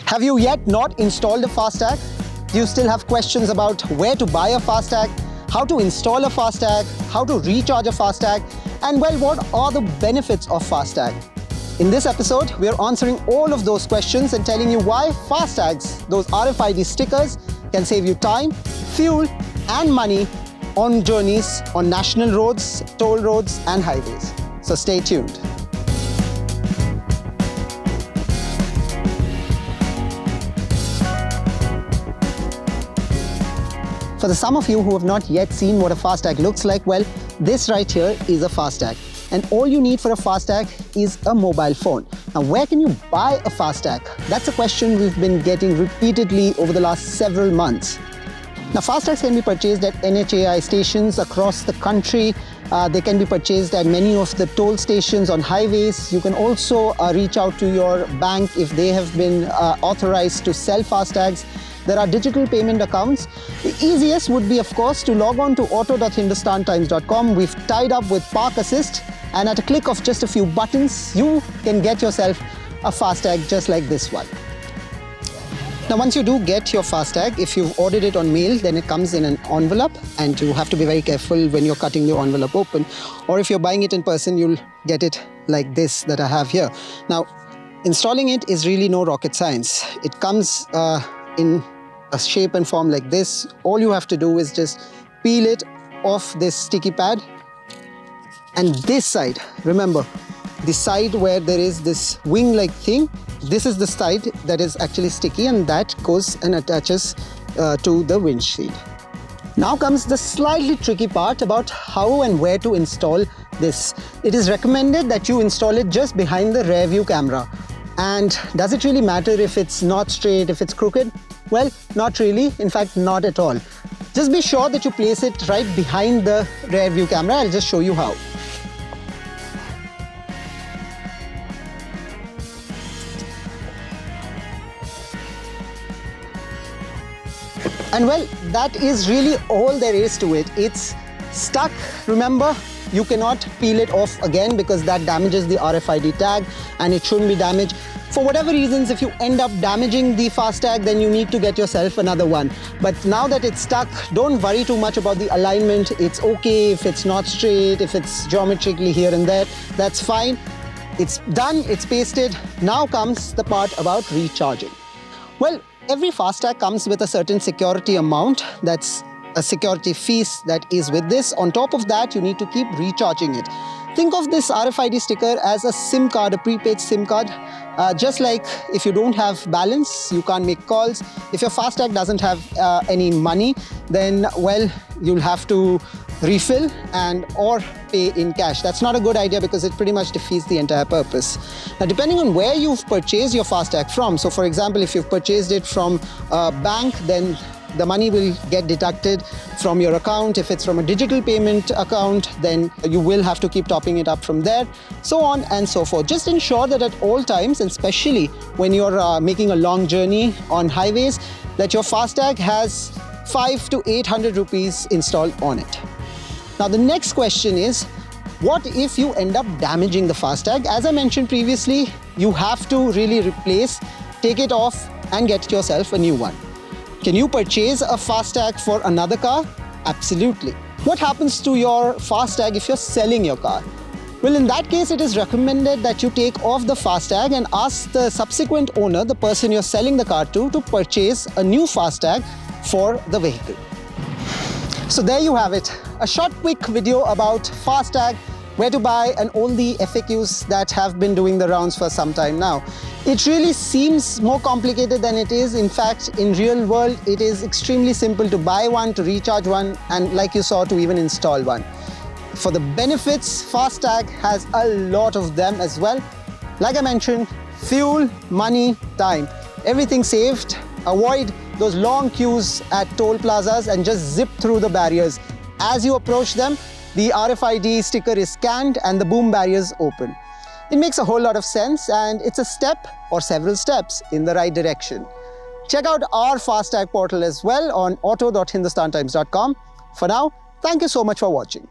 Have you yet not installed a FASTag? Do you still have questions about where to buy a FASTag, how to install a FASTag, how to recharge a FASTag, and well, what are the benefits of FASTag? In this episode, we are answering all of those questions and telling you why FASTags, those RFID stickers, can save you time, fuel, and money on journeys on national roads, toll roads, and highways. So stay tuned. For the some of you who have not yet seen what a FASTag looks like, well, this right here is a FASTag. And all you need for a FASTag is a mobile phone. Now, where can you buy a FASTag? That's a question we've been getting repeatedly over the last several months. Now, FASTags can be purchased at NHAI stations across the country. They can be purchased at many of the toll stations on highways. You can also reach out to your bank if they have been authorized to sell FASTags. There are digital payment accounts. The easiest would be, of course, to log on to auto.hindustantimes.com. We've tied up with Park Assist, and at a click of just a few buttons, you can get yourself a FASTag just like this one. Now, once you do get your FASTag, if you've ordered it on mail, then it comes in an envelope, and you have to be very careful when you're cutting the envelope open. Or if you're buying it in person, you'll get it like this that I have here. Now, installing it is really no rocket science. It comes in a shape and form like this. All you have to do is just peel it off this sticky pad. And this side, remember, the side where there is this wing-like thing, this is the side that is actually sticky, and that goes and attaches to the windshield. Now comes the slightly tricky part about how and where to install this. It is recommended that you install it just behind the rear view camera. And does it really matter if it's not straight, if it's crooked? Well, not really. In fact, not at all. Just be sure that you place it right behind the rear view camera. I'll just show you how. And well, that is really all there is to it. It's stuck. Remember, you cannot peel it off again because that damages the RFID tag, and it shouldn't be damaged. For whatever reasons, if you end up damaging the FASTag, then you need to get yourself another one. But now that it's stuck, don't worry too much about the alignment. It's okay if it's not straight, if it's geometrically here and there, that's fine. It's done, it's pasted. Now comes the part about recharging. Well, every FASTag comes with a certain security amount. That's a security fees that is with this. On top of that, you need to keep recharging it. Think of this RFID sticker as a SIM card, a prepaid SIM card. Just like if you don't have balance, you can't make calls. If your FASTag doesn't have any money, then well, you'll have to refill or pay in cash. That's not a good idea because it pretty much defeats the entire purpose. Now, depending on where you've purchased your FASTag from, so for example, if you've purchased it from a bank, then the money will get deducted from your account. If it's from a digital payment account, then you will have to keep topping it up from there, so on and so forth. Just ensure that at all times, and especially when you're making a long journey on highways, that your FASTag has 500 to 800 rupees installed on it. Now, the next question is, what if you end up damaging the FASTag? As I mentioned previously, you have to really replace, take it off, and get yourself a new one. Can you purchase a FASTag for another car? Absolutely. What happens to your FASTag if you're selling your car? Well, in that case, it is recommended that you take off the FASTag and ask the subsequent owner, the person you're selling the car to purchase a new FASTag for the vehicle. So there you have it. A short, quick video about FASTag, where to buy, and all the FAQs that have been doing the rounds for some time now. It really seems more complicated than it is. In fact, in real world, it is extremely simple to buy one, to recharge one, and like you saw, to even install one. For the benefits, FASTag has a lot of them as well. Like I mentioned, fuel, money, time, everything saved. Avoid those long queues at toll plazas and just zip through the barriers. As you approach them, the RFID sticker is scanned and the boom barriers open. It makes a whole lot of sense, and it's a step or several steps in the right direction. Check out our FASTag portal as well on auto.hindustantimes.com. For now, thank you so much for watching.